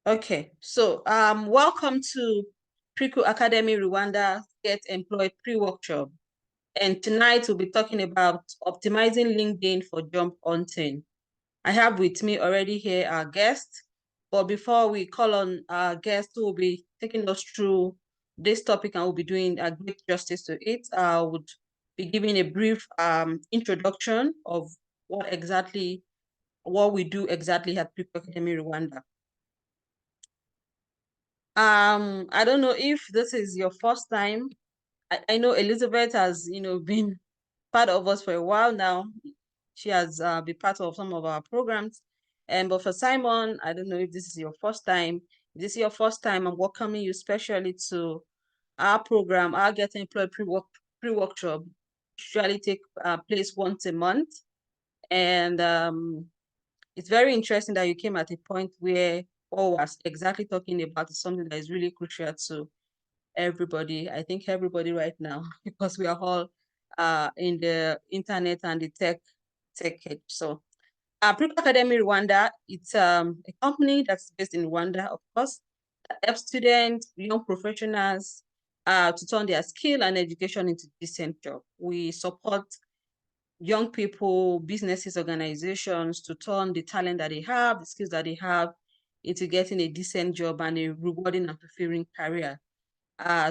Okay, so welcome to Prikkle Academy Rwanda Get Employed Pre-Workshop. And tonight we'll be talking about optimizing LinkedIn for job hunting. I have with me already here our guest, but before we call on our guest who will be taking us through this topic and will be doing a great justice to it, I would be giving a brief introduction of what we do exactly at Prikkle Academy Rwanda. I don't know if this is your first time. I know Elizabeth has, been part of us for a while now. She has been part of some of our programs. But for Simon, I don't know if this is your first time. If this is your first time, I'm welcoming you specially to our program, our Get Employed pre-workshop. Usually take place once a month. And it's very interesting that you came at a point where what we're exactly talking about is something that is really crucial to everybody. I think everybody right now, because we are all in the internet and the tech age. So Prikkle Academy Rwanda, it's a company that's based in Rwanda, of course, that helps students, young professionals to turn their skill and education into decent job. We support young people, businesses, organizations to turn the talent that they have, the skills that they have into getting a decent job and a rewarding and fulfilling career.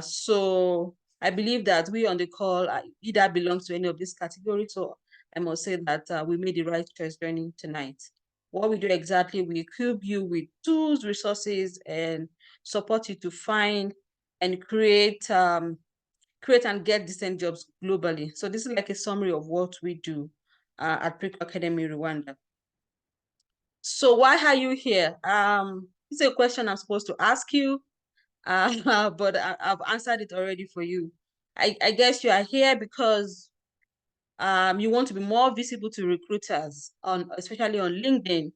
So I believe that we on the call either belong to any of these categories, so I must say that we made the right choice joining tonight. What we do exactly, we equip you with tools, resources, and support you to find and create and get decent jobs globally. So this is like a summary of what we do at Prikkle Academy Rwanda. So why are you here? This is a question I'm supposed to ask you, but I've answered it already for you. I guess you are here because you want to be more visible to recruiters, especially on LinkedIn.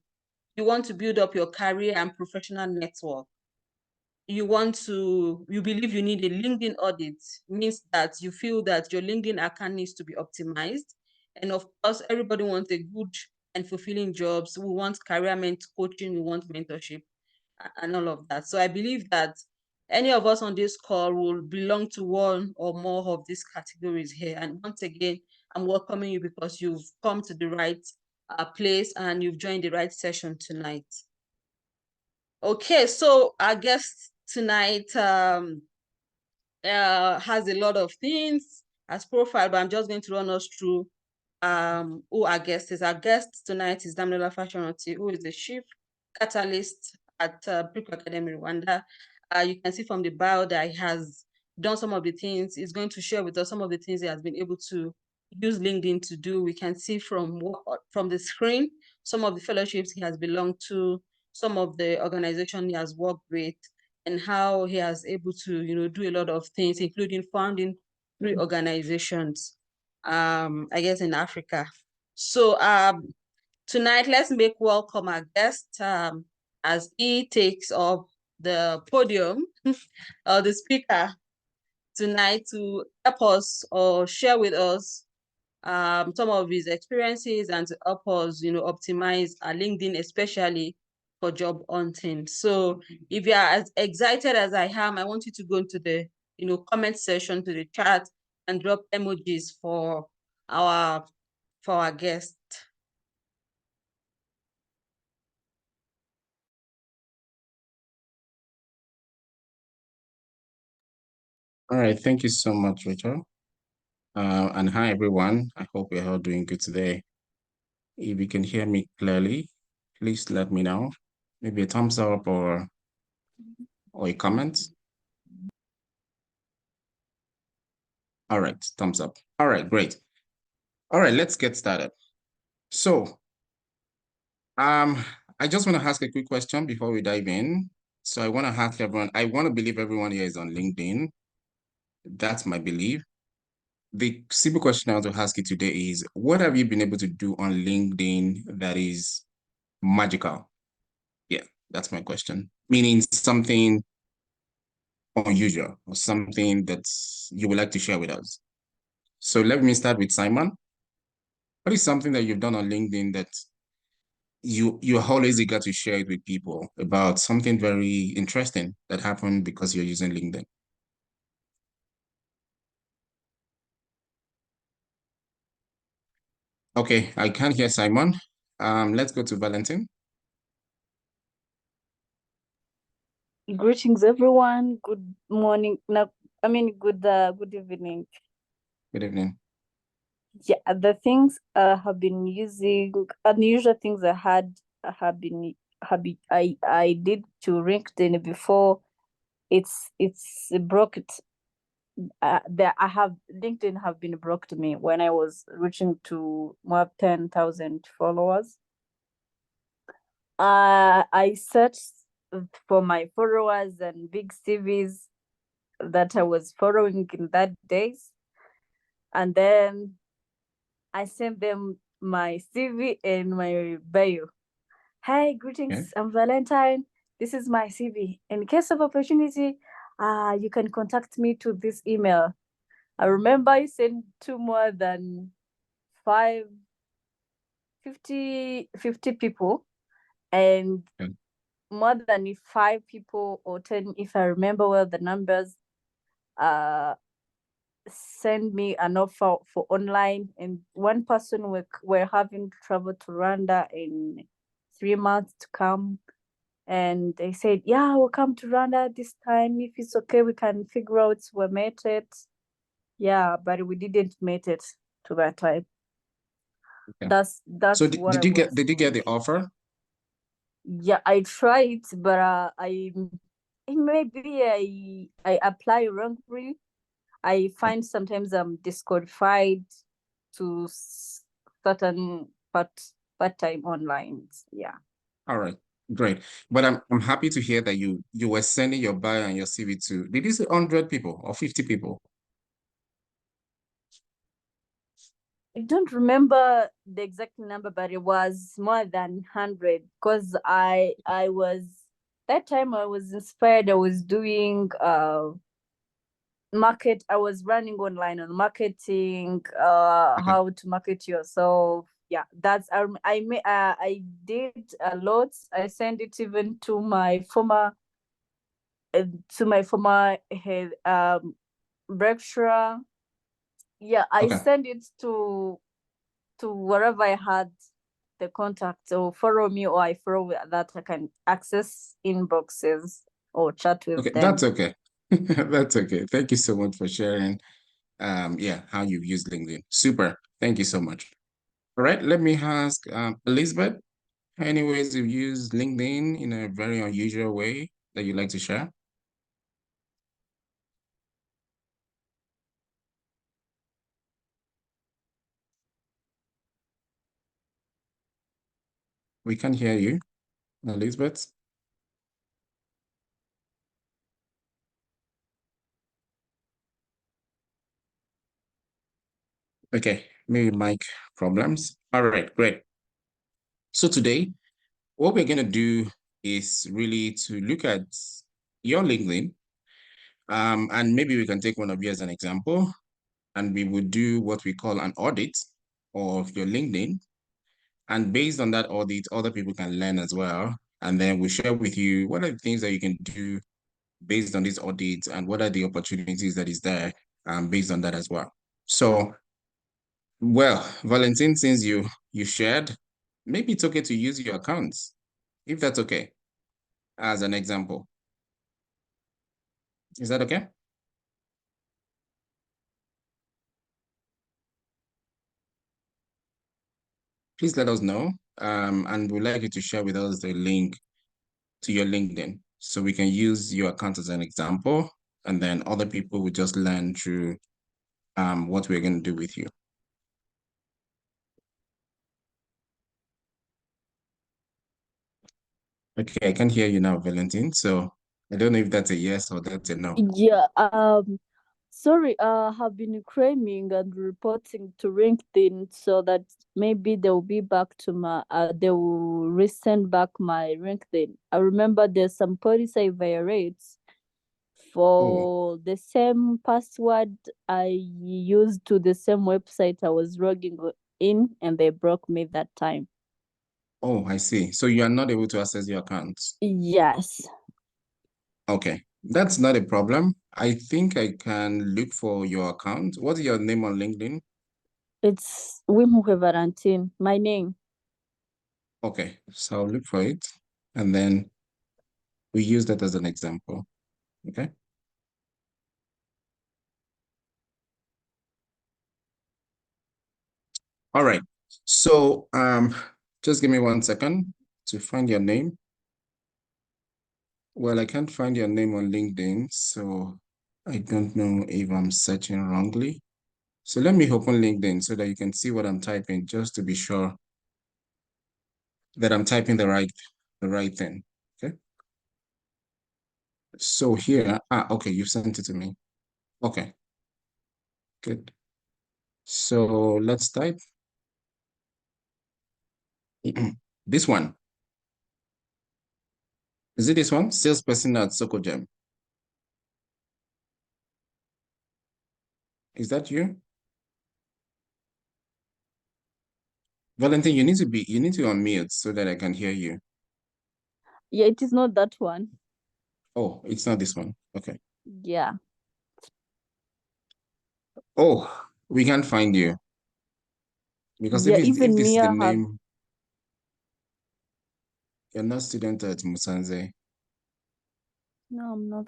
You want to build up your career and professional network. You believe you need a LinkedIn audit, means that you feel that your LinkedIn account needs to be optimized. And of course, everybody wants a good and fulfilling jobs. We want career coaching, we want mentorship and all of that. So I believe that any of us on this call will belong to one or more of these categories here. And once again, I'm welcoming you because you've come to the right place and you've joined the right session tonight. Okay, so our guest tonight has a lot of things as profile, but I'm just going to run us through who our guest is. Our guest tonight is Damilola Fashionati, who is the chief catalyst at Prikkle Academy Rwanda. You can see from the bio that he has done some of the things. He's going to share with us some of the things he has been able to use LinkedIn to do. We can see from the screen some of the fellowships he has belonged to, some of the organization he has worked with, and how he has able to do a lot of things, including founding 3 organizations, I guess in Africa. So tonight, let's make welcome our guest as he takes up the podium or the speaker tonight to help us or share with us some of his experiences and to help us, optimize our LinkedIn, especially for job hunting. So if you are as excited as I am, I want you to go into the, comment section, to the chat, and drop emojis for our guest. All right, thank you so much, Rachel. And hi, everyone. I hope you're all doing good today. If you can hear me clearly, please let me know. Maybe a thumbs up or a comment. All right, thumbs up. All right, great. All right, let's get started. So, I just want to ask a quick question before we dive in. So I want to ask everyone, I want to believe everyone here is on LinkedIn. That's my belief. The simple question I want to ask you today is, what have you been able to do on LinkedIn that is magical? Yeah, that's my question. Meaning something unusual or something that you would like to share with us. So let me start with Simon. What is something that you've done on LinkedIn that you're always eager to share it with people about something very interesting that happened because you're using LinkedIn. Okay, I can't hear Simon. Let's go to Valentin. Greetings, everyone. Good morning. No, I mean good evening. Good evening. Yeah, the things I have been using, unusual things I did to LinkedIn before. It's broke. That I have LinkedIn have been broke to me when I was reaching to more 10,000 followers. I searched for my followers and big CVs that I was following in that days, and then I sent them my CV and my bio. Hi, Okay. greetings. I'm Valentine. This is my CV. In case of opportunity, you can contact me to this email. I remember I sent to more than 50 people, and Okay. more than 5 people or 10, if I remember well the numbers, send me an offer for online, and one person were having to travel to Rwanda in 3 months to come, and they said, yeah, we'll come to Rwanda this time. If it's okay, we can figure out we made it. Yeah, but we didn't make it to that time. Okay. So That's what I did you get was did you get doing. the offer? Yeah, I tried, but I apply wrongly. I find sometimes I'm disqualified to certain part-time online. Yeah. All right, great. But I'm happy to hear that you were sending your bio and your CV to, did you say 100 people or 50 people? I don't remember the exact number, but it was more than 100, because I was that time I was inspired. I was doing I was running online on marketing, Okay. how to market yourself. Yeah, that's I did a lot. I sent it even to my former head lecturer. Yeah, I Okay. sent it to wherever I had the contact, or follow me, or I follow that I can access inboxes or chat with Okay, them. that's okay. That's okay. Thank you so much for sharing yeah, how you've used LinkedIn. Super. Thank you so much. All right, let me ask Elizabeth, any ways you've used LinkedIn in a very unusual way that you'd like to share? We can hear you, Elizabeth. Okay, maybe mic problems. All right, great. So today, what we're going to do is really to look at your LinkedIn, and maybe we can take one of you as an example, and we would do what we call an audit of your LinkedIn. And based on that audit, other people can learn as well. And then we share with you what are the things that you can do based on this audit and what are the opportunities that is there based on that as well. So, well, Valentin, since you shared, maybe it's okay to use your accounts, if that's okay, as an example. Is that okay? Please let us know. And we'd like you to share with us the link to your LinkedIn so we can use your account as an example, and then other people will just learn through what we're going to do with you. Okay, I can hear you now, Valentin. So I don't know if that's a yes or that's a no. Yeah. Sorry. Have been claiming and reporting to LinkedIn, so that maybe they will be back to my. They will resend back my LinkedIn. I remember there's some policy I violate Oh, for the same password I used to the same website I was logging in, and they broke me that time. Oh, I see. So you are not able to access your accounts. Yes. Okay, that's not a problem. I think I can look for your account. What's your name on LinkedIn? It's Wimhuhe Valentin, my name. Okay, so I'll look for it, and then we use that as an example. Okay. All right. So just give me 1 second to find your name. Well, I can't find your name on LinkedIn, so I don't know if I'm searching wrongly. So let me open LinkedIn so that you can see what I'm typing, just to be sure that I'm typing the right thing. Okay. So here, okay, you sent it to me. Okay, good. So let's type this one. Is it this one? Salesperson at SocoGem. Is that you? Valentin, you need to unmute so that I can hear you. Yeah, it is not that one. Oh, it's not this one. Okay. Yeah. Oh, we can't find you. Because Yeah, if even this is me, the I have. name, you're not student at Musanze. No, I'm not.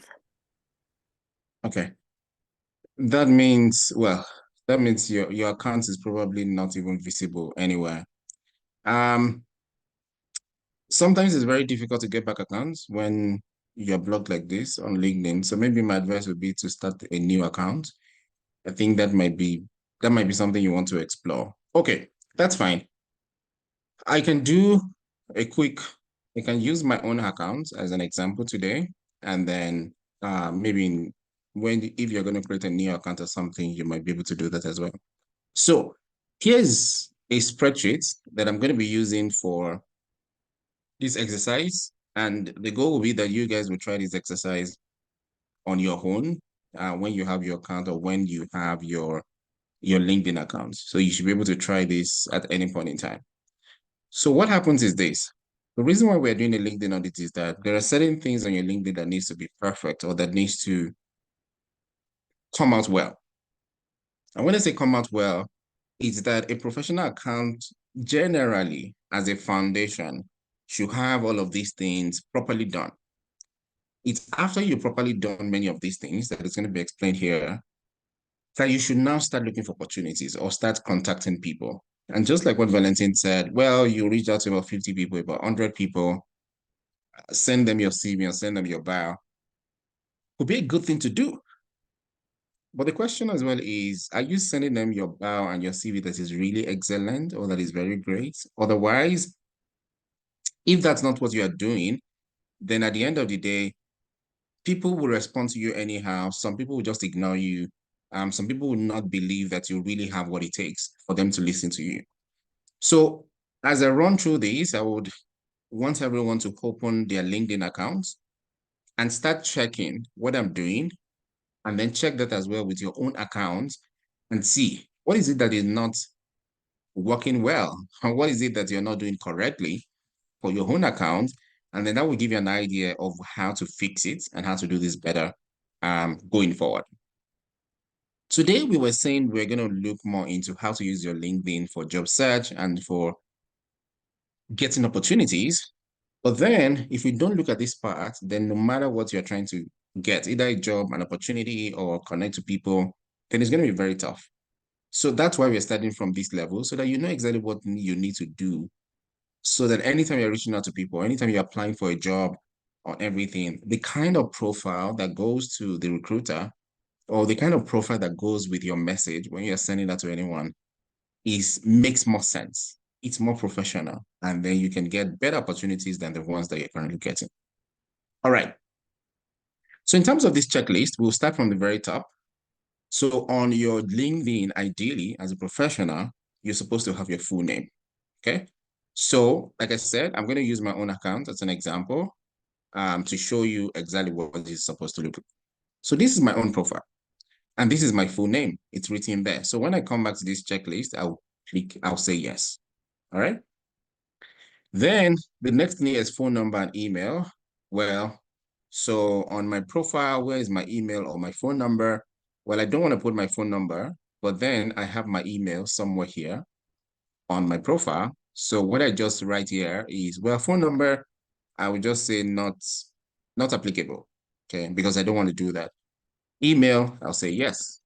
Okay. That means, well, that means your account is probably not even visible anywhere. Um, Sometimes it's very difficult to get back accounts when you're blocked like this on LinkedIn. So maybe my advice would be to start a new account. I think that might be something you want to explore. Okay, that's fine. I can do a quick, I can use my own account as an example today, and then maybe if you're going to create a new account or something, you might be able to do that as well. So here's a spreadsheet that I'm going to be using for this exercise, and the goal will be that you guys will try this exercise on your own when you have your account or when you have your LinkedIn account. So you should be able to try this at any point in time. So what happens is this. The reason why we're doing a LinkedIn audit is that there are certain things on your LinkedIn that needs to be perfect or that needs to come out well. And when I say come out well, it's that a professional account generally, as a foundation, should have all of these things properly done. It's after you've properly done many of these things that is going to be explained here that you should now start looking for opportunities or start contacting people. And just like what Valentin said, well, you reach out to about 50 people, about 100 people, send them your CV and send them your bio. Could be a good thing to do. But the question as well is, are you sending them your bio and your CV that is really excellent or that is very great? Otherwise, if that's not what you are doing, then at the end of the day, people will respond to you anyhow. Some people will just ignore you. Some people will not believe that you really have what it takes for them to listen to you. So as I run through this, I would want everyone to open their LinkedIn accounts and start checking what I'm doing, and then check that as well with your own account and see what is it that is not working well, and what is it that you're not doing correctly for your own account. And then that will give you an idea of how to fix it and how to do this better going forward. Today, we were saying we're going to look more into how to use your LinkedIn for job search and for getting opportunities. But then if we don't look at this part, then no matter what you're trying to get, either a job, an opportunity, or connect to people, then it's going to be very tough. So that's why we're starting from this level so that you know exactly what you need to do so that anytime you're reaching out to people, anytime you're applying for a job or everything, the kind of profile that goes to the recruiter or the kind of profile that goes with your message when you're sending that to anyone makes more sense. It's more professional, and then you can get better opportunities than the ones that you're currently getting. All right. So in terms of this checklist, we'll start from the very top. So on your LinkedIn, ideally, as a professional, you're supposed to have your full name. Okay. So like I said, I'm going to use my own account as an example to show you exactly what this is supposed to look like. So this is my own profile, and this is my full name. It's written there. So when I come back to this checklist, I'll say yes. All right. Then the next thing is phone number and email. Well, so on my profile, where is my email or my phone number? Well, I don't want to put my phone number, but then I have my email somewhere here on my profile. So what I just write here is, well, phone number, I would just say not applicable, okay, because I don't want to do that. Email, I'll say yes.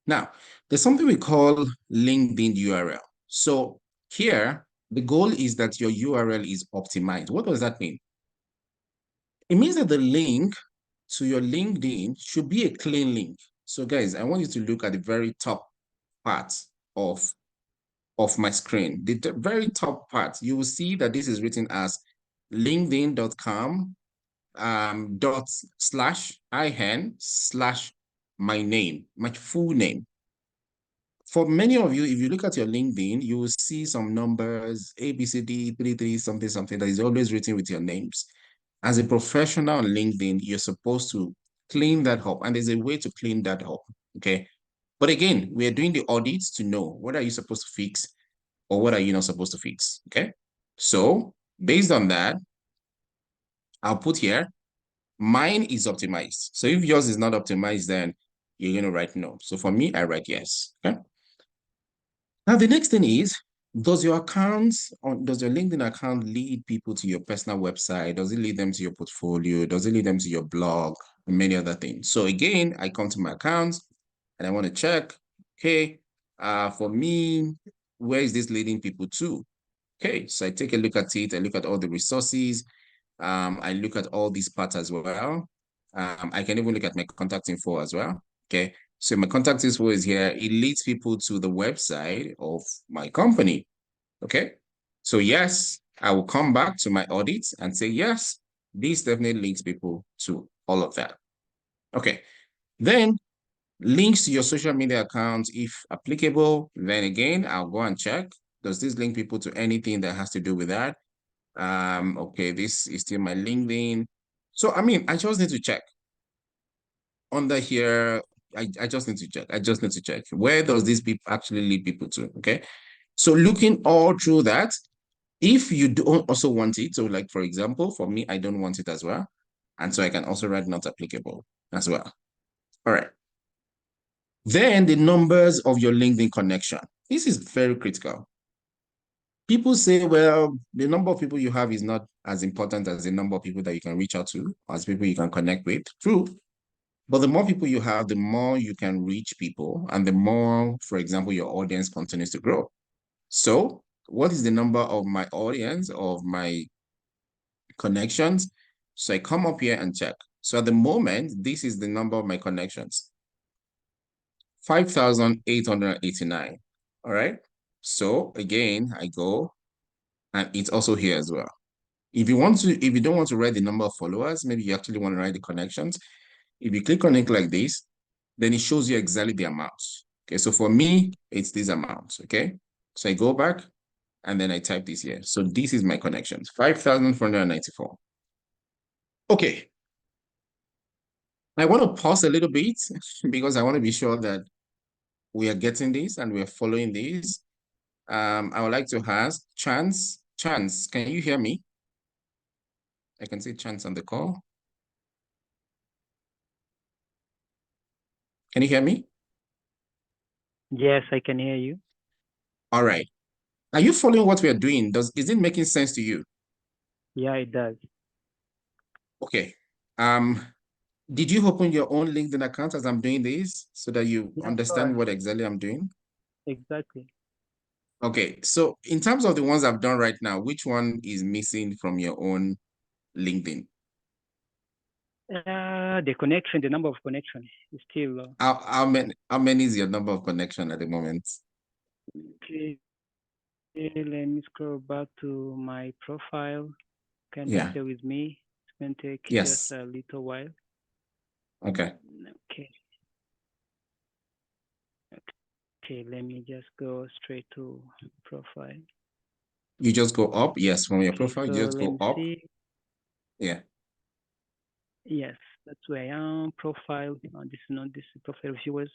Now, there's something we call LinkedIn URL. So here, the goal is that your URL is optimized. What does that mean? It means that the link to your LinkedIn should be a clean link. So guys, I want you to look at the very top part of my screen. The very top part, you will see that this is written as linkedin.com /in/ my name, my full name. For many of you, if you look at your LinkedIn, you will see some numbers, ABCD, 33, something, something that is always written with your names. As a professional on LinkedIn, you're supposed to clean that up. And there's a way to clean that up, okay? But again, we are doing the audits to know what are you supposed to fix or what are you not supposed to fix, okay? So based on that, I'll put here, mine is optimized. So if yours is not optimized, then you're going to write no. So for me, I write yes, okay? Now, the next thing is, does your LinkedIn account lead people to your personal website? Does it lead them to your portfolio? Does it lead them to your blog? And many other things. So again, I come to my account and I want to check, okay, for me, where is this leading people to? Okay, so I take a look at it. I look at all the resources. I look at all these parts as well. I can even look at my contact info as well. Okay, so my contact info is here. It leads people to the website of my company. Okay, so yes, I will come back to my audits and say, yes, this definitely links people to all of that. Okay, then links to your social media accounts, if applicable, then again, I'll go and check. Does this link people to anything that has to do with that? Okay, this is still my LinkedIn. So, I mean, I just need to check. Under here, I just need to check. I just need to check. Where does this actually lead people to? Okay. So looking all through that, if you don't also want it, so like, for example, for me, I don't want it as well. And so I can also write not applicable as well. All right. Then the numbers of your LinkedIn connection. This is very critical. People say, well, the number of people you have is not as important as the number of people that you can reach out to, as people you can connect with. True. But the more people you have, the more you can reach people, and the more, for example, your audience continues to grow. So what is the number of my audience, of my connections? So I come up here and check. So at the moment, this is the number of my connections. 5,889. All right. So again, I go and it's also here as well. If you don't want to write the number of followers, maybe you actually want to write the connections. If you click on it like this, then it shows you exactly the amounts. Okay, so for me, it's these amounts, okay? So I go back and then I type this here. So this is my connections, 5,494. Okay. I want to pause a little bit because I want to be sure that we are getting this and we are following this. I would like to ask Chance, can you hear me? I can see Chance on the call. Can you hear me? Yes, I can hear you. All right. Are you following what we are doing? Is it making sense to you? Yeah, it does. Okay. Did you open your own LinkedIn account as I'm doing this so that you Yeah, understand sure. what exactly I'm doing? Exactly. Okay. So in terms of the ones I've done right now, which one is missing from your own LinkedIn? The number of connection is still. How many is your number of connection at the moment? Okay. Let me scroll back to my profile. Can you Yeah. stay with me? It's going to take Yes. just a little while. Okay. Okay. Okay, let me just go straight to profile. You just go up. Yes, from your Okay, profile, so you just let go me up. see. Yeah. Yes, that's where I am. Profile. This is not this profile viewers.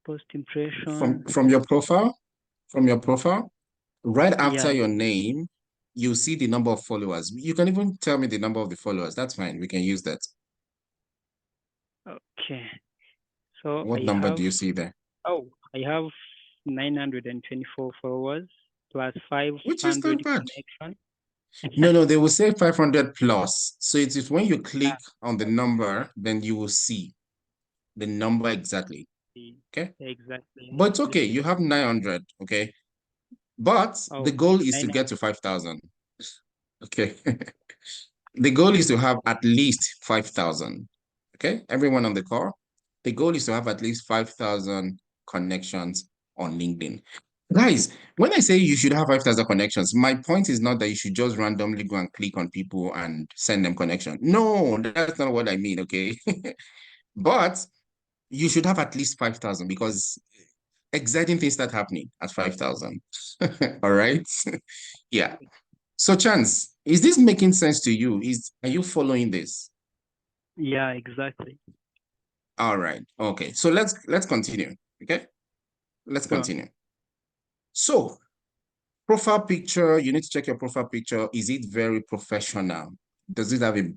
Post impression. From your profile? From your profile? Right after Yeah. your name, you see the number of followers. You can even tell me the number of the followers. That's fine. We can use that. Okay. So What number do you see there? I have 924 followers plus Which is 500 not bad. connection. No, they will say 500 plus. So it is when you Ah, click on the okay. number, then you will see the number exactly. Okay. Exactly. But it's This okay. is You have 900. Okay. But the goal is to 900. get to 5,000. Okay. The goal is to have at least 5,000. Okay. Everyone on the call, the goal is to have at least 5,000 connections on LinkedIn. Guys, when I say you should have 5,000 connections, my point is not that you should just randomly go and click on people and send them connection. No, that's not what I mean, okay? But you should have at least 5,000 because exciting things start happening at 5,000. All right? Yeah. So Chance, is this making sense to you? Are you following this? Yeah, exactly. All right. Okay. So let's continue. Okay? Let's Sure. continue. So profile picture, you need to check your profile picture. Is it very professional? Does it have a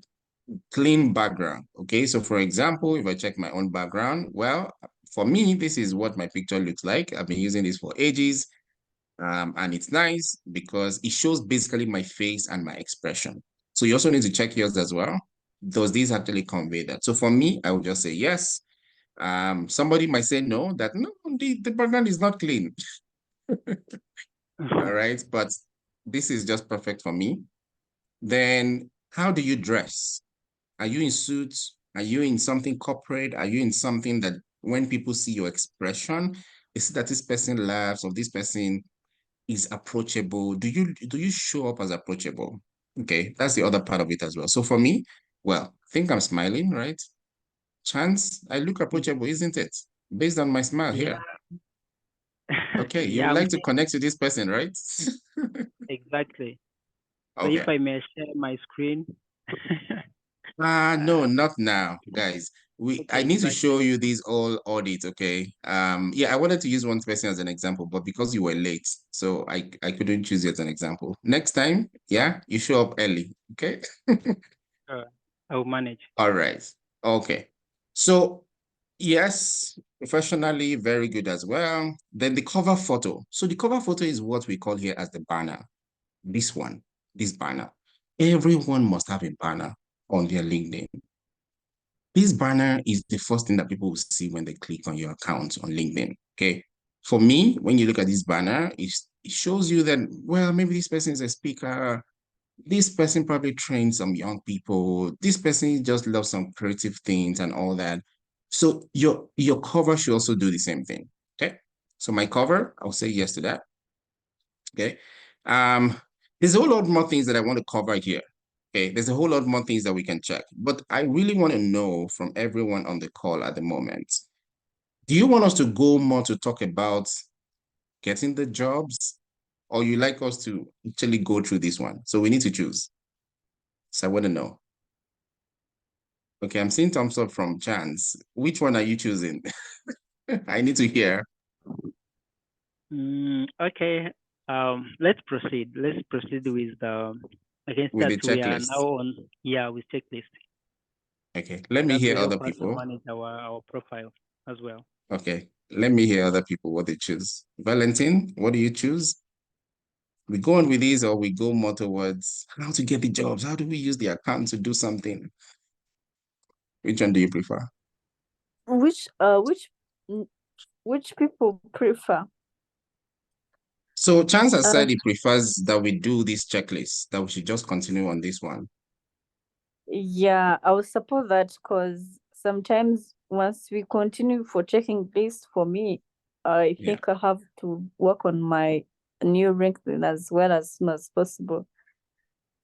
clean background? Okay, so for example, if I check my own background, well, for me, this is what my picture looks like. I've been using this for ages, and it's nice because it shows basically my face and my expression. So you also need to check yours as well. Does this actually convey that? So for me, I would just say yes. Somebody might say no, that no, the background is not clean. All right, but this is just perfect for me. Then how do you dress? Are you in suits? Are you in something corporate? Are you in something that when people see your expression, they see that this person laughs or this person is approachable? Do you show up as approachable? Okay, that's the other part of it as well. So for me, well, I think I'm smiling, right? Chance, I look approachable, isn't it? Based on my smile Yeah. here. Okay, you Yeah, would I'm like to connect to this person, right? exactly. So if Okay. I may share my screen. No, uh, not now, guys. I okay, need to show exactly. you these all audits, okay? Yeah, I wanted to use one person as an example, but because you were late, so I couldn't choose you as an example. Next time, yeah, you show up early, okay? I'll manage. All right. Okay. So yes, professionally, very good as well. Then the cover photo. So the cover photo is what we call here as the banner. This one, this banner. Everyone must have a banner on their LinkedIn. This banner is the first thing that people will see when they click on your account on LinkedIn. Okay. For me, when you look at this banner, it shows you that, well, maybe this person is a speaker. This person probably trains some young people. This person just loves some creative things and all that. So your cover should also do the same thing. Okay. So my cover, I'll say yes to that. Okay. Um, there's a whole lot more things that I want to cover here. Okay, there's a whole lot more things that we can check, but I really want to know from everyone on the call at the moment. Do you want us to go more to talk about getting the jobs, or you like us to actually go through this one? So we need to choose. So I want to know. Okay, I'm seeing thumbs up from Chance. Which one are you choosing? I need to hear Okay. Let's proceed. Let's proceed with the. Against with that, the we are now checklist. on. Yeah, with checklist. Okay, let me That hear will help other us to people. manage our profile as well. Okay, let me hear other people what they choose. Valentine, what do you choose? We go on with these or we go more towards how to get the jobs? How do we use the account to do something? Which one do you prefer? Which mm, which people prefer? So Chance has Uh, said he prefers that we do this checklist, that we should just continue on this one. yeah, I would support that because sometimes once we continue for checking list, for me, I Yeah. think I have to work on my new LinkedIn as well as soon as possible.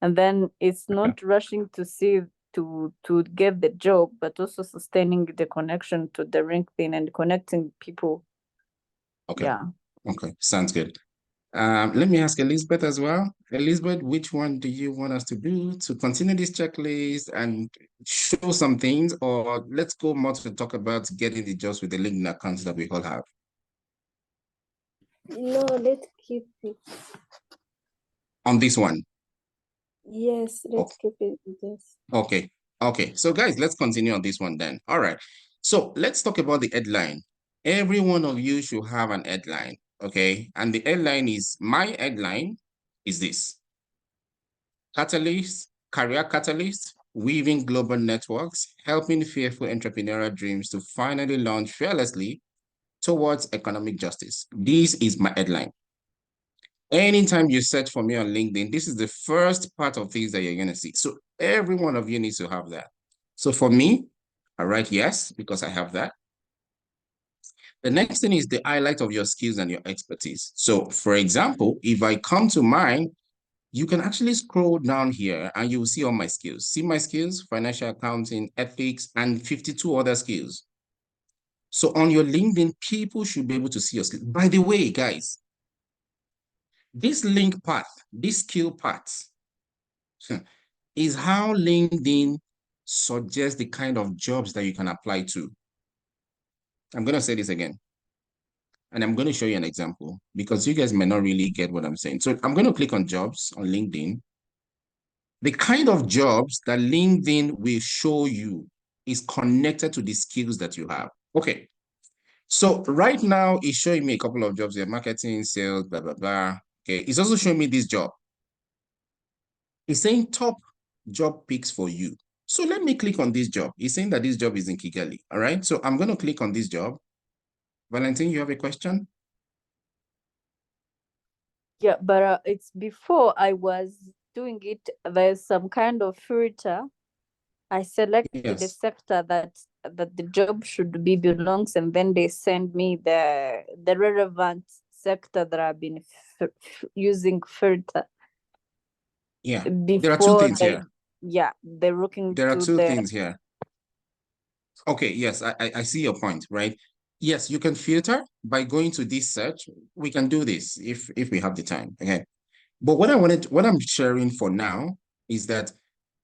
And then it's Okay. not rushing to see to get the job, but also sustaining the connection to the LinkedIn and connecting people. Okay. Yeah. Okay. Sounds good. Let me ask Elizabeth as well. Elizabeth, which one do you want us to do to continue this checklist and show some things, or let's go more to talk about getting the jobs with the LinkedIn accounts that we all have? No, let's keep it. On this one? Yes, let's keep it. Yes. Okay. Okay. So guys, let's continue on this one then. All right. So let's talk about the headline. Every one of you should have an headline. Okay. And the headline is, my headline is this: Catalyst, career catalyst, weaving global networks, helping fearful entrepreneurial dreams to finally launch fearlessly towards economic justice. This is my headline. Anytime you search for me on LinkedIn, this is the first part of things that you're going to see. So every one of you needs to have that. So for me, I write yes, because I have that. The next thing is the highlight of your skills and your expertise. So for example, if I come to mine, you can actually scroll down here and you will see all my skills. See my skills: financial accounting, ethics, and 52 other skills. So on your LinkedIn, people should be able to see your skills. By the way, guys, this link path, this skill path, is how LinkedIn suggests the kind of jobs that you can apply to. I'm going to say this again, and I'm going to show you an example because you guys may not really get what I'm saying. So I'm going to click on jobs on LinkedIn. The kind of jobs that LinkedIn will show you is connected to the skills that you have. Okay. So right now it's showing me a couple of jobs here: marketing, sales, blah, blah, blah. Okay. It's also showing me this job. It's saying top job picks for you. So let me click on this job. It's saying that this job is in Kigali. All right. So I'm going to click on this job. Valentine, you have a question? Yeah, but it's before I was doing it. There's some kind of filter. I selected the sector that the job should be belongs, and then they send me the relevant sector that I've been using filter. Yeah. Before there are two things here. Yeah, they're looking. There are two things here. Okay, yes, I see your point, right? Yes, you can filter by going to this search. We can do this if we have the time. Okay. But what I'm sharing for now is that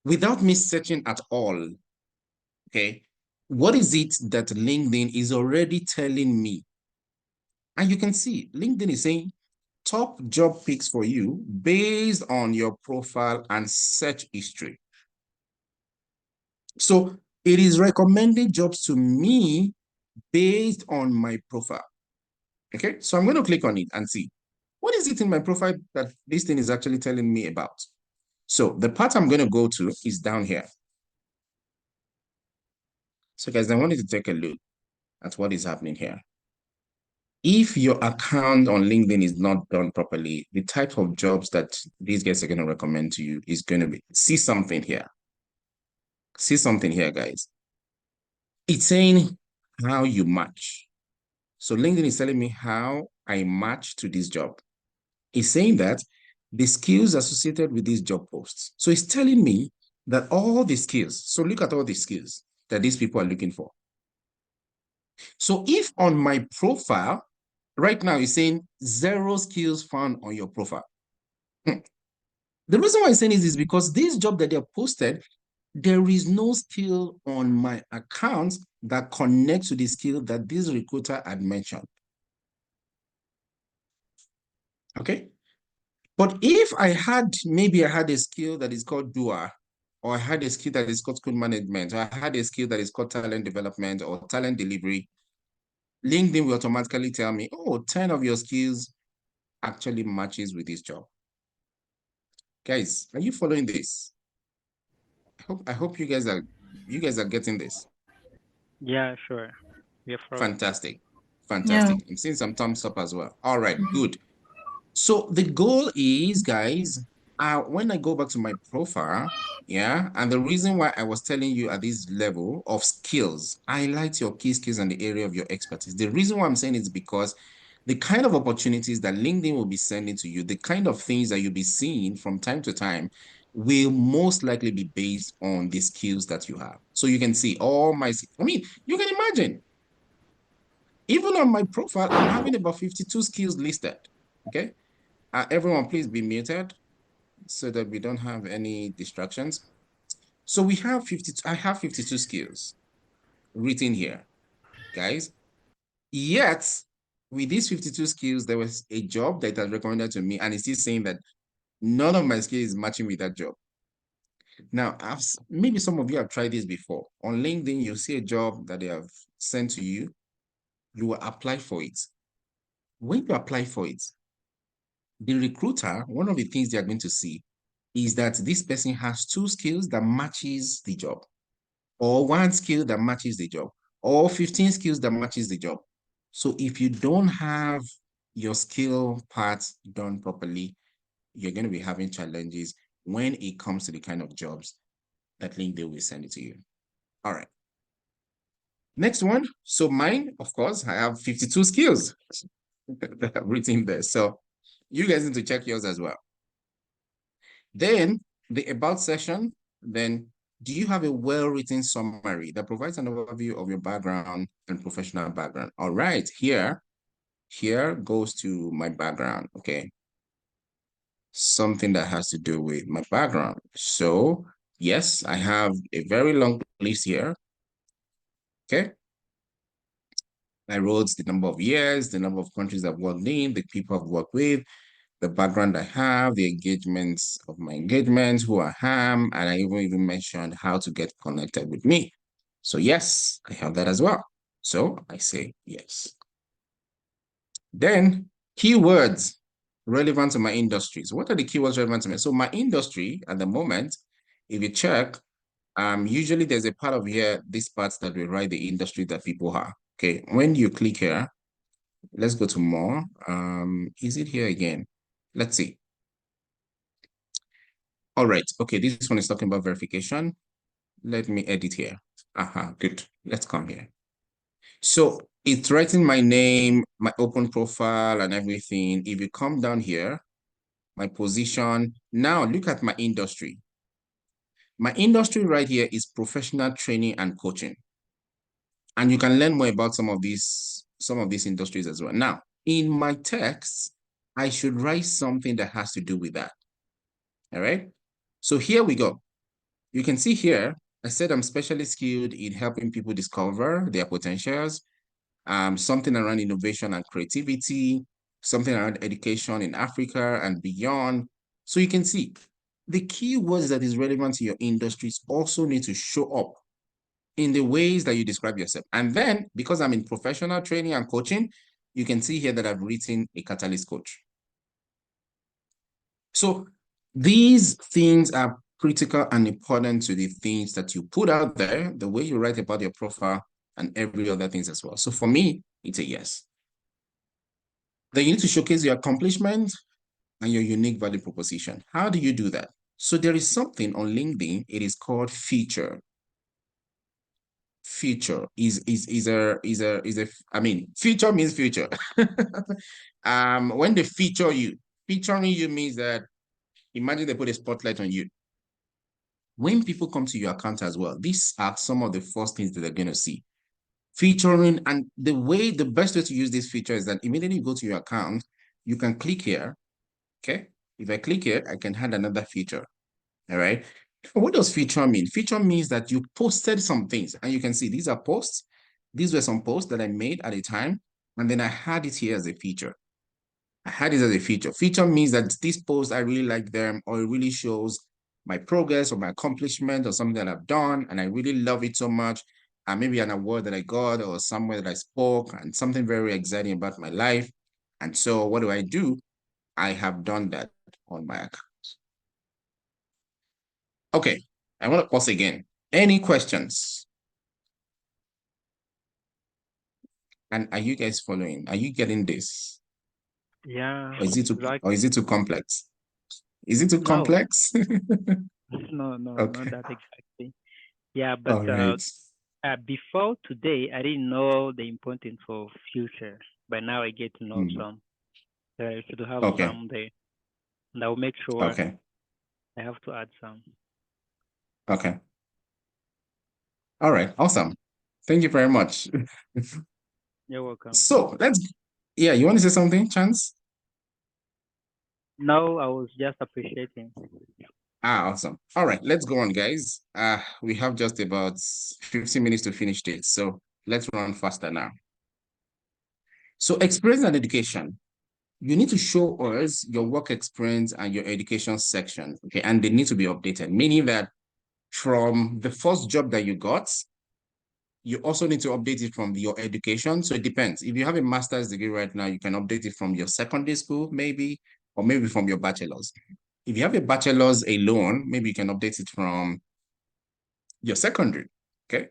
without me searching at all, okay, what is it that LinkedIn is already telling me? And you can see LinkedIn is saying top job picks for you based on your profile and search history. So it is recommending jobs to me based on my profile. Okay, so I'm going to click on it and see what is it in my profile that this thing is actually telling me about. So the part I'm going to go to is down here. So guys, I wanted to take a look at what is happening here. If your account on LinkedIn is not done properly, the type of jobs that these guys are going to recommend to you is going to be, see something here. See something here, guys. It's saying how you match. So LinkedIn is telling me how I match to this job. It's saying that the skills associated with these job posts. So it's telling me that all the skills, so look at all the skills that these people are looking for. So if on my profile, right now it's saying 0 skills found on your profile. The reason why I'm saying this is because this job that they're posted, there is no skill on my account that connects to the skill that this recruiter had mentioned. Okay. But if maybe I had a skill that is called doer, or I had a skill that is called school management, or I had a skill that is called talent development or talent delivery, LinkedIn will automatically tell me, oh, 10 of your skills actually matches with this job. Guys, are you following this? I hope you guys are getting this. Yeah, sure. We are following. Fantastic. Fantastic. Yeah. I'm seeing some thumbs up as well. All right, good. So the goal is, guys, when I go back to my profile, yeah, and the reason why I was telling you at this level of skills, highlight your key skills in the area of your expertise. The reason why I'm saying is because the kind of opportunities that LinkedIn will be sending to you, the kind of things that you'll be seeing from time to time will most likely be based on the skills that you have. So you can see all my, I mean, you can imagine, even on my profile, I'm having about 52 skills listed, okay? Everyone, please be muted so that we don't have any distractions. So we have 52, I have 52 skills written here, guys. Yet, with these 52 skills, there was a job that was recommended to me, and it's still saying that none of my skills is matching with that job. Now, maybe some of you have tried this before. On LinkedIn, you see a job that they have sent to you. You will apply for it. When you apply for it, the recruiter, one of the things they are going to see is that this person has 2 skills that matches the job, or 1 skill that matches the job, or 15 skills that matches the job. So if you don't have your skill parts done properly, you're going to be having challenges when it comes to the kind of jobs that LinkedIn will send it to you. All right. Next one. So mine, of course, I have 52 skills that I've written there. So you guys need to check yours as well. Then the about section, then do you have a well-written summary that provides an overview of your background and professional background? All right, here goes to my background, okay? Something that has to do with my background. So yes, I have a very long list here, okay? I wrote the number of years, the number of countries I've worked in, the people I've worked with, the background I have, the engagements of my engagements, who I am, and I even mentioned how to get connected with me. So yes, I have that as well. So I say yes. Then keywords relevant to my industries. What are the keywords relevant to me? So my industry at the moment, if you check, usually there's a part of here, this part that will write the industry that people are. Okay, when you click here, let's go to more. Is it here again? Let's see. All right. Okay, this one is talking about verification. Let me edit here. Good. Let's come here. So it's writing my name, my open profile, and everything. If you come down here, my position. Now look at my industry. My industry right here is professional training and coaching. And you can learn more about some of these industries as well. Now, in my text, I should write something that has to do with that. All right. So here we go. You can see here, I said I'm specially skilled in helping people discover their potentials, something around innovation and creativity, something around education in Africa and beyond. So you can see the keywords that is relevant to your industries also need to show up in the ways that you describe yourself. And then, because I'm in professional training and coaching, you can see here that I've written a catalyst coach. So these things are critical and important to the things that you put out there, the way you write about your profile and every other things as well. So for me, it's a yes. Then you need to showcase your accomplishment and your unique value proposition. How do you do that? So there is something on LinkedIn, it is called feature. Feature I mean, feature means future. When they feature you, featuring you means that imagine they put a spotlight on you. When people come to your account as well, these are some of the first things that they're going to see. Featuring, and the best way to use this feature is that immediately you go to your account, you can click here, okay? If I click here, I can add another feature, all right? What does feature mean? Feature means that you posted some things, and you can see these are posts. These were some posts that I made at a time, and then I had it here as a feature. I had it as a feature. Feature means that this post, I really like them, or it really shows my progress or my accomplishment or something that I've done, and I really love it so much. And maybe an award that I got or somewhere that I spoke and something very exciting about my life. And so what do? I have done that on my account. Okay, I want to pause again. Any questions? And are you guys following? Are you getting this? Yeah, Or is it exactly. too complex? Is it too No, complex? no, not Okay. that exactly. Yeah, but All right. before today, I didn't know the importance of future, but now I get to know Mm. some. I should have Okay. some there, and I'll make sure Okay. I have to add some. Okay. All right. Awesome. Thank you very much. You're welcome. So yeah, you want to say something, Chance? No, I was just appreciating. Awesome. All right, let's go on, guys. We have just about 15 minutes to finish this, so let's run faster now. So experience and education. You need to show us your work experience and your education section, okay? And they need to be updated, meaning that from the first job that you got, you also need to update it from your education. So it depends. If you have a master's degree right now, you can update it from your secondary school, maybe, or maybe from your bachelor's. If you have a bachelor's alone, maybe you can update it from your secondary, okay?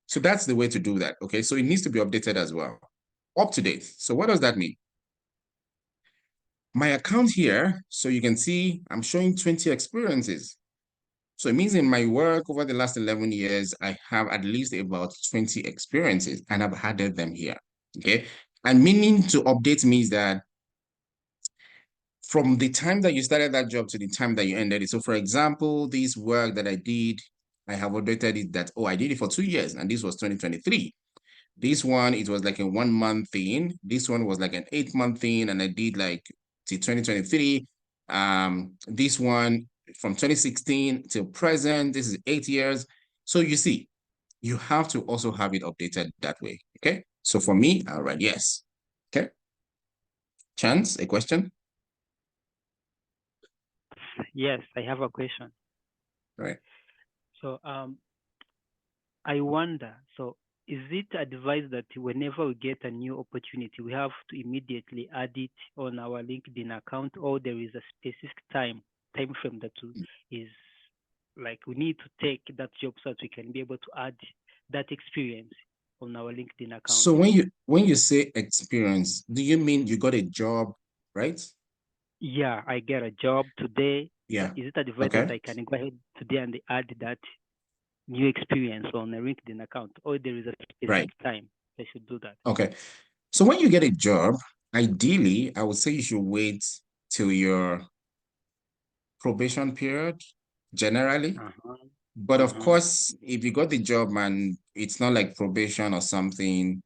So that's the way to do that, okay? So it needs to be updated as well, up to date. So what does that mean? My account here, so you can see I'm showing 20 experiences. So it means in my work over the last 11 years, I have at least about 20 experiences and I've added them here, okay? And meaning to update means that from the time that you started that job to the time that you ended it. So for example, this work that I did, I have updated it that, oh, I did it for 2 years and this was 2023. This one, it was like a 1 month thing. This one was like an 8 month thing and I did like till 2023. This one from 2016 till present, this is 8 years. So you see, you have to also have it updated that way, okay? So for me, I'll write yes, okay? Chance, a question? Yes, I have a question. Right. So I wonder, so is it advised that whenever we get a new opportunity, we have to immediately add it on our LinkedIn account, or there is a specific time frame that is like we need to take that job so that we can be able to add that experience on our LinkedIn account? So when you say experience, do you mean you got a job, right? Yeah, I get a job today. Yeah. Is it advised that I can go ahead today and add that new experience on a LinkedIn account, or there is a specific time I should do that? Okay. So when you get a job, ideally, I would say you should wait till your probation period, generally. But of course, if you got the job and it's not like probation or something,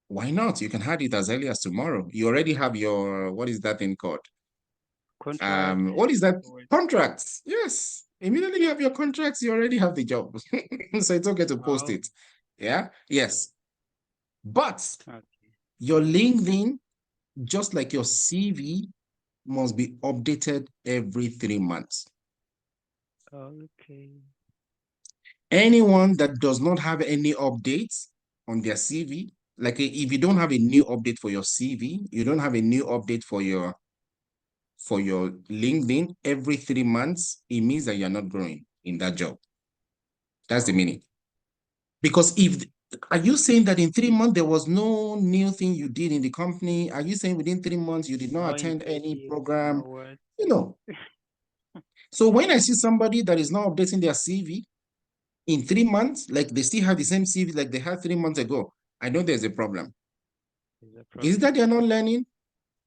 why not? You can add it as early as tomorrow. You already have your, what is that thing called? Contract. What is that? Contracts. Yes. Immediately you have your contracts, you already have the job. So it's okay to post it. Yeah. Yes. But your LinkedIn, just like your CV, must be updated every 3 months. Okay. Anyone that does not have any updates on their CV, like if you don't have a new update for your CV, you don't have a new update for your LinkedIn every 3 months, it means that you're not growing in that job. That's the meaning. Because are you saying that in 3 months there was no new thing you did in the company? Are you saying within 3 months you did not attend any program? You know. So when I see somebody that is not updating their CV in 3 months, like they still have the same CV like they had 3 months ago, I know there's a problem. Is it that they're not learning?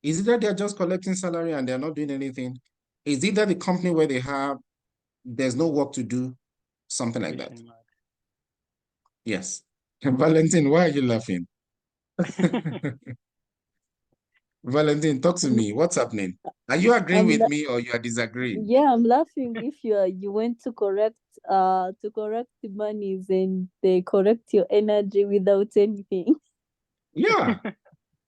Is it that they're just collecting salary and they're not doing anything? Is it that the company where there's no work to do? Something like that. Yes. Valentin, why are you laughing? Valentin, talk to me. What's happening? Are you agreeing with me or you are disagreeing? Yeah, I'm laughing if you went to correct the monies and they correct your energy without anything. Yeah.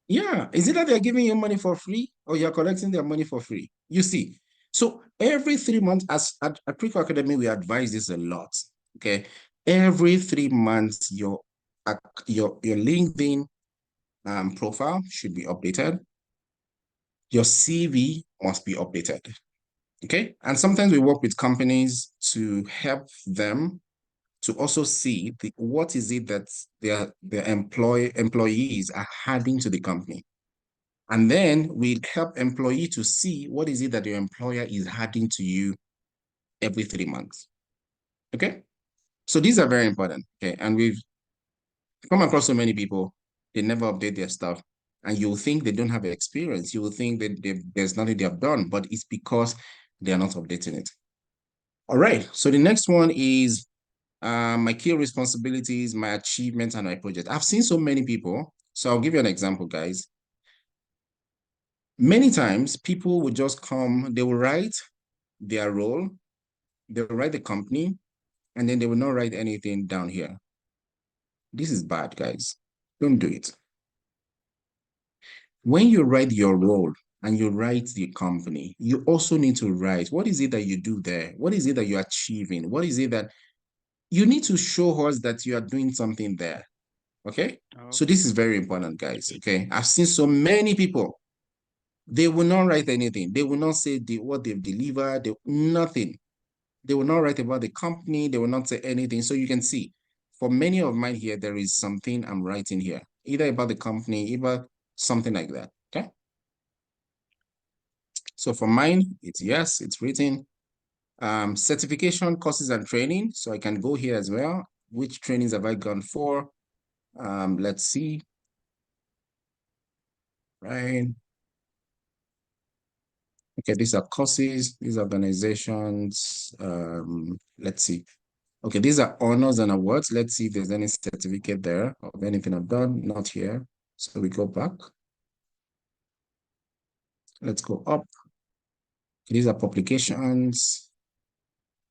Yeah. Is it that they're giving you money for free or you're collecting their money for free? You see. So every 3 months, at Prikkle Academy, we advise this a lot. Okay. Every 3 months, your LinkedIn profile should be updated. Your CV must be updated. Okay. And sometimes we work with companies to help them to also see what is it that their employees are adding to the company. And then we help employee to see what is it that your employer is adding to you every 3 months. Okay. So these are very important. Okay. And we've come across so many people, they never update their stuff. And you'll think they don't have experience. You will think that there's nothing they have done, but it's because they are not updating it. All right. So the next one is my key responsibilities, my achievements, and my project. I've seen so many people. So I'll give you an example, guys. Many times people will just come, they will write their role, they will write the company, and then they will not write anything down here. This is bad, guys. Don't do it. when you write your role and you write the company, you also need to write what is it that you do there? What is it that you're achieving? What is it that you need to show us that you are doing something there? Okay. So this is very important, guys. Okay. I've seen so many people, they will not write anything. They will not say what they've delivered, nothing. They will not write about the company. They will not say anything. So you can see, for many of mine here, there is something I'm writing here, either about the company, either something like that. Okay. So for mine, it's yes, it's written. Certification, courses, and training. So I can go here as well. Which trainings have I gone for? Let's see. Right. Okay, these are courses, these are organizations. Let's see. Okay, these are honors and awards. Let's see if there's any certificate there of anything I've done. Not here. So we go back. Let's go up. These are publications.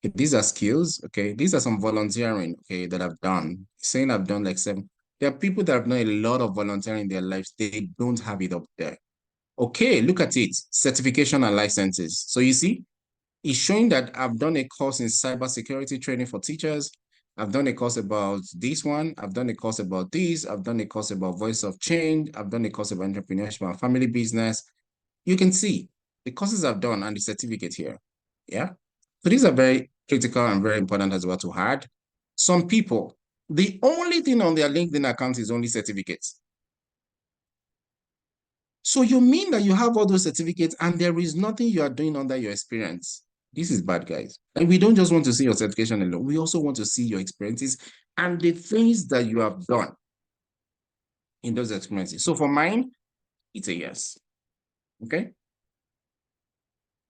Okay, these are skills. Okay, these are some volunteering, okay, that I've done. Saying I've done like 7. There are people that have done a lot of volunteering in their lives. They don't have it up there. Okay, look at it. Certification and licenses. So you see, it's showing that I've done a course in cybersecurity training for teachers. I've done a course about this one. I've done a course about this. I've done a course about voice of change. I've done a course about entrepreneurship and family business. You can see the courses I've done and the certificate here. Yeah. So these are very critical and very important as well to add. Some people, the only thing on their LinkedIn account is only certificates. So you mean that you have all those certificates and there is nothing you are doing under your experience? This is bad, guys. And we don't just want to see your certification alone. We also want to see your experiences and the things that you have done in those experiences. So for mine, it's a yes. Okay.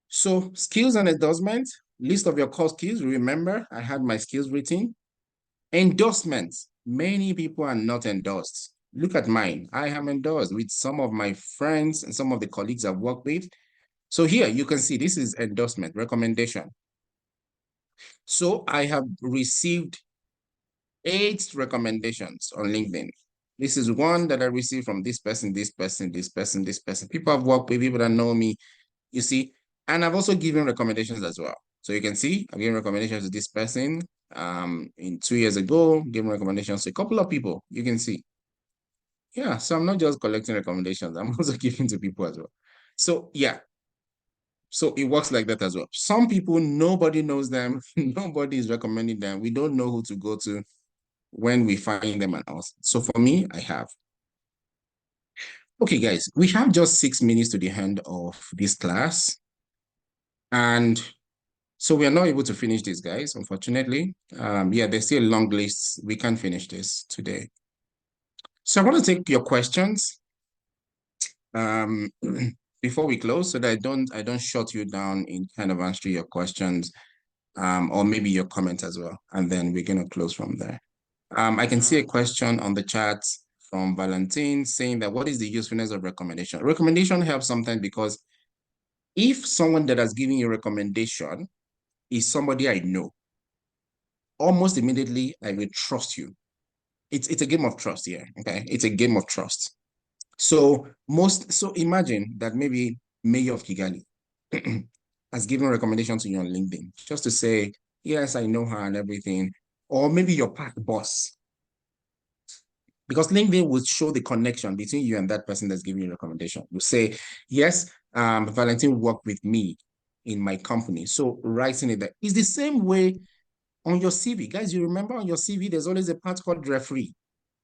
So skills and endorsement, list of your core skills. Remember, I had my skills written. Endorsements. Many people are not endorsed. Look at mine. I am endorsed with some of my friends and some of the colleagues I've worked with. So here you can see this is endorsement, recommendation. So I have received 8 recommendations on LinkedIn. This is one that I received from this person, this person, this person, this person. People I've worked with, people that know me, you see. And I've also given recommendations as well. So you can see I've given recommendations to this person in 2 years ago, given recommendations to a couple of people, you can see. Yeah, so I'm not just collecting recommendations, I'm also giving to people as well. So yeah, so it works like that as well. Some people, nobody knows them, nobody is recommending them. We don't know who to go to when we find them and us. So for me, I have. Okay, guys, we have just 6 minutes to the end of this class. And so we are not able to finish this, guys, unfortunately. Yeah, there's still a long list. We can't finish this today. So I want to take your questions before we close so that I don't shut you down in kind of answering your questions. Or maybe your comment as well. And then we're going to close from there. I can see a question on the chat from Valentine saying that what is the usefulness of recommendation? Recommendation helps sometimes because if someone that has given you a recommendation is somebody I know, almost immediately I will trust you. It's a game of trust here, okay? It's a game of trust. So imagine that maybe Mayor of Kigali has given a recommendation to you on LinkedIn just to say, yes, I know her and everything. Or maybe your park boss. Because LinkedIn will show the connection between you and that person that's giving you a recommendation. You say, yes, Valentine worked with me in my company. So writing it there is the same way on your CV. Guys, you remember on your CV, there's always a part called referee.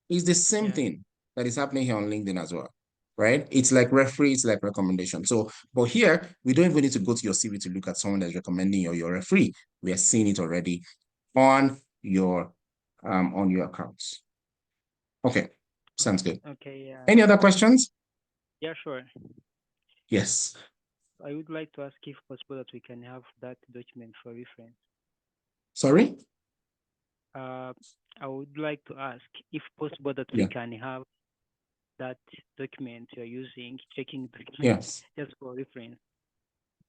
It's the same thing that is happening here on LinkedIn as well, right? It's like referee, it's like recommendation. So, but here, we don't even need to go to your CV to look at someone that's recommending you or your referee. We are seeing it already on your accounts. Okay, sounds good. Okay, yeah. Any other questions? Yeah, sure. Yes. I would like to ask if possible that we can have that document for reference. Sorry? I would like to ask if possible that we can have that document you're using, checking document, just for reference.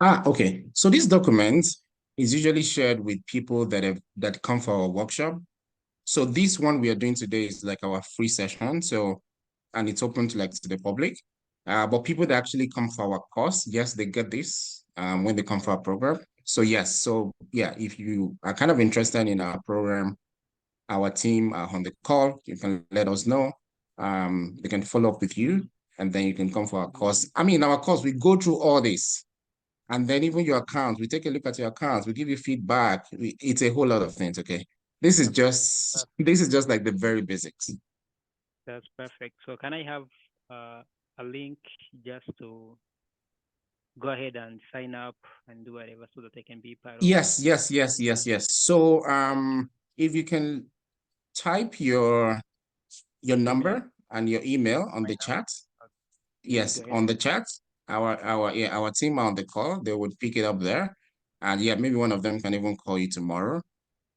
Okay. So this document is usually shared with people that come for our workshop. So this one we are doing today is like our free session. So, and it's open to the public. But people that actually come for our course, yes, they get this when they come for our program. So yes, so yeah, if you are kind of interested in our program, our team are on the call, you can let us know. They can follow up with you, and then you can come for our course. I mean, our course, we go through all this. And then even your account, we take a look at your accounts, we give you feedback. It's a whole lot of things, okay? This is just like the very basics. That's perfect. So can I have a link just to go ahead and sign up and do whatever so that I can be part of? Yes. So if you can type your number and your email on the chat. Yes, on the chat. Our team are on the call. They would pick it up there. And yeah, maybe one of them can even call you tomorrow.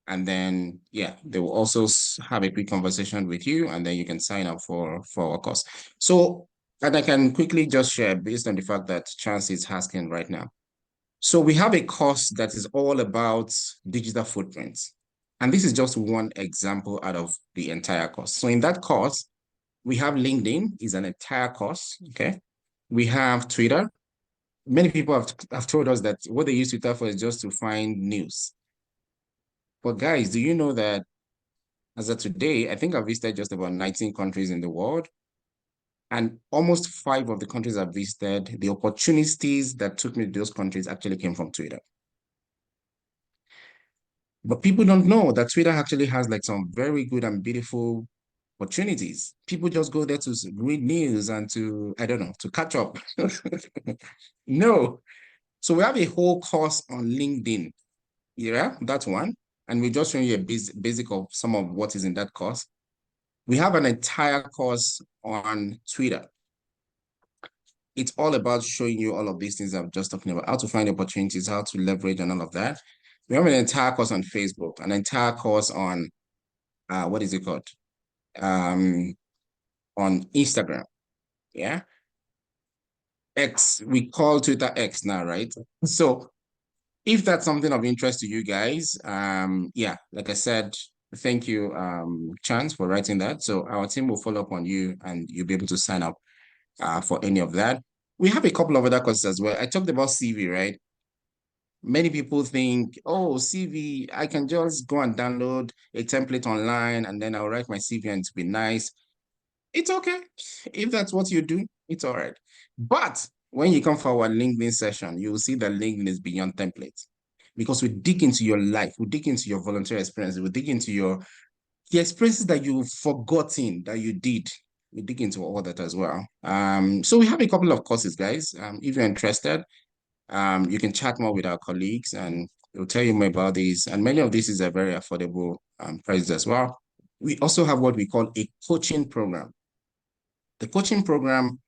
And then yeah, they will also have a quick conversation with you, and then you can sign up for our course. So, and I can quickly just share based on the fact that Chance is asking right now. So we have a course that is all about digital footprints. And this is just one example out of the entire course. So in that course, we have LinkedIn is an entire course, okay? We have Twitter. Many people have told us that what they use Twitter for is just to find news. But guys, do you know that as of today, I think I've visited just about 19 countries in the world. And almost 5 of the countries I've visited, the opportunities that took me to those countries actually came from Twitter. But people don't know that Twitter actually has like some very good and beautiful opportunities. People just go there to read news and to, I don't know, to catch up. No. So we have a whole course on LinkedIn. Yeah, that's one. And we're just showing you a basic of some of what is in that course. We have an entire course on Twitter. It's all about showing you all of these things I'm just talking about, how to find opportunities, how to leverage and all of that. We have an entire course on Facebook, an entire course on, what is it called? On Instagram, yeah? X, we call Twitter X now, right? So if that's something of interest to you guys, yeah, like I said, thank you, Chance, for writing that. So our team will follow up on you and you'll be able to sign up for any of that. We have a couple of other courses as well. I talked about CV, right? Many people think, oh, CV, I can just go and download a template online and then I'll write my CV and it'll be nice. It's okay. If that's what you do, it's all right. But when you come for our LinkedIn session, you will see that LinkedIn is beyond templates because we dig into your life, we dig into your volunteer experience, we dig into the experiences that you've forgotten that you did. We dig into all that as well. So we have a couple of courses, guys. If you're interested, you can chat more with our colleagues and they'll tell you more about these. And many of these is a very affordable prices as well. We also have what we call a coaching program. The coaching program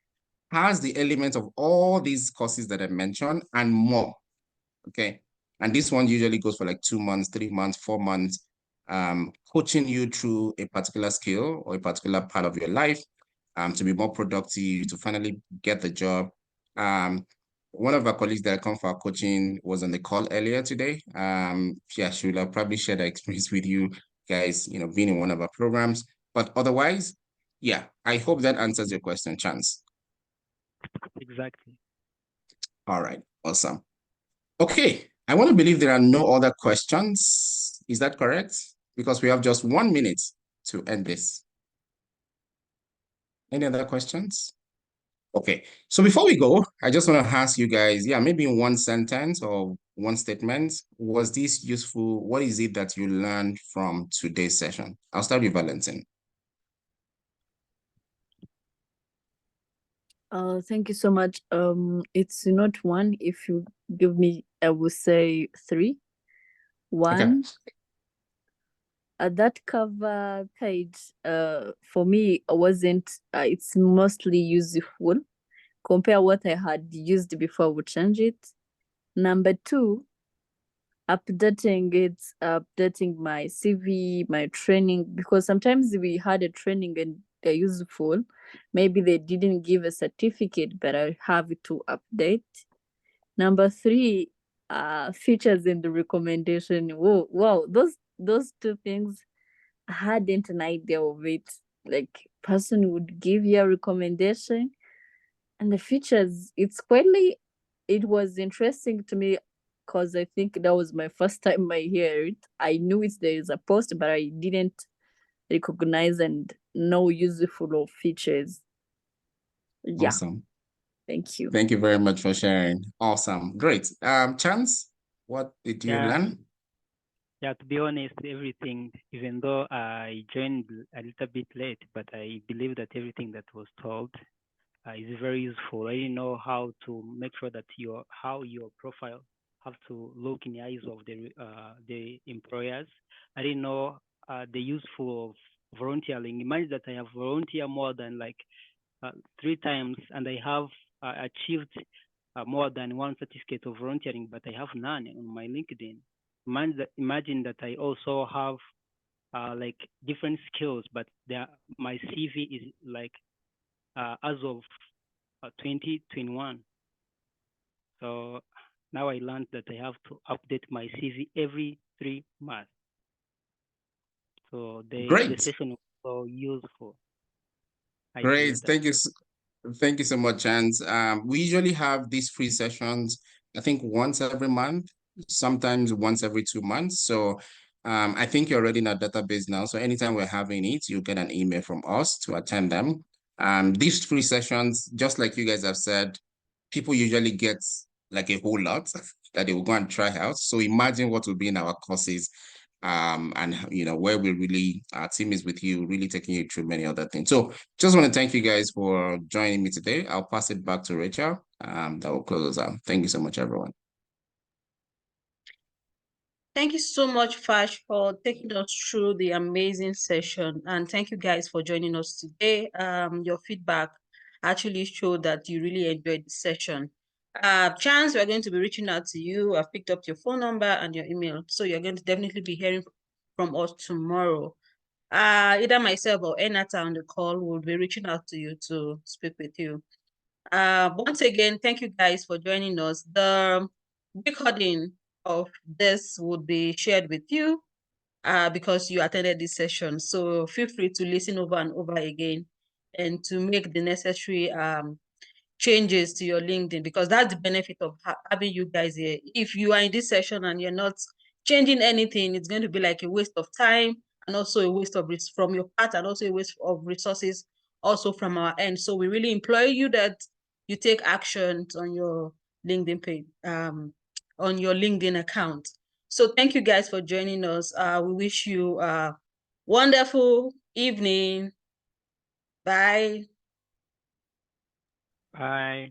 has the element of all these courses that I mentioned and more, okay? And this one usually goes for like 2 months, 3 months, 4 months, coaching you through a particular skill or a particular part of your life to be more productive, to finally get the job. One of our colleagues that come for our coaching was on the call earlier today. Yeah, she will have probably shared her experience with you guys, you know, being in one of our programs. But otherwise, yeah, I hope that answers your question, Chance. Exactly. All right, awesome. Okay, I want to believe there are no other questions. Is that correct? Because we have just 1 minute to end this. Any other questions? Okay, so before we go, I just want to ask you guys, yeah, maybe in one sentence or one statement, was this useful? What is it that you learned from today's session? I'll start with Valentin. Thank you so much. It's not one. If you give me, I will say 3. One, that cover page, for me, wasn't. It's mostly useful. Compare what I had used before, I would change it. Number 2, updating my CV, my training, because sometimes we had a training and they're useful. Maybe they didn't give a certificate, but I have to update. Number 3, features in the recommendation. Whoa, wow, those 2 things, I hadn't an idea of it. Like, person would give you a recommendation And the features, it was interesting to me because I think that was my first time I hear it. I knew there is a post, but I didn't recognize and know useful of features. Yeah. Awesome. Thank you. Thank you very much for sharing. Awesome. Great. Chance, what did you learn? Yeah, to be honest, everything, even though I joined a little bit late, but I believe that everything that was told is very useful. I didn't know how to make sure that your profile have to look in the eyes of the employers. I didn't know the useful of volunteering. Imagine that I have volunteered more than like 3 times, and I have achieved more than one certificate of volunteering, but I have none on my LinkedIn. Imagine that I also have like different skills, but my CV is like as of 2021. So now I learned that I have to update my CV every 3 months. So the session was so useful. Great. Thank you so much, Chance. We usually have these free sessions, I think once every month, sometimes once every 2 months. So I think you're already in our database now. So anytime we're having it, you'll get an email from us to attend them. These free sessions, just like you guys have said, people usually get like a whole lot that they will go and try out. So imagine what will be in our courses, and where our team is with you, really taking you through many other things. So just want to thank you guys for joining me today. I'll pass it back to Rachel. That will close us out. Thank you so much, everyone. Thank you so much, Fash, for taking us through the amazing session. And thank you guys for joining us today. Your feedback actually showed that you really enjoyed the session. Chance, we're going to be reaching out to you. I've picked up your phone number and your email. So you're going to definitely be hearing from us tomorrow. Either myself or Enata on the call will be reaching out to you to speak with you. Once again, thank you guys for joining us. The recording of this would be shared with you because you attended this session. So feel free to listen over and over again and to make the necessary changes to your LinkedIn, because that's the benefit of having you guys here. If you are in this session and you're not changing anything, it's going to be like a waste of time and also a waste of from your part and also a waste of resources also from our end. So we really implore you that you take actions on your LinkedIn page, on your LinkedIn account. So thank you guys for joining us. We wish you a wonderful evening. Bye. Bye.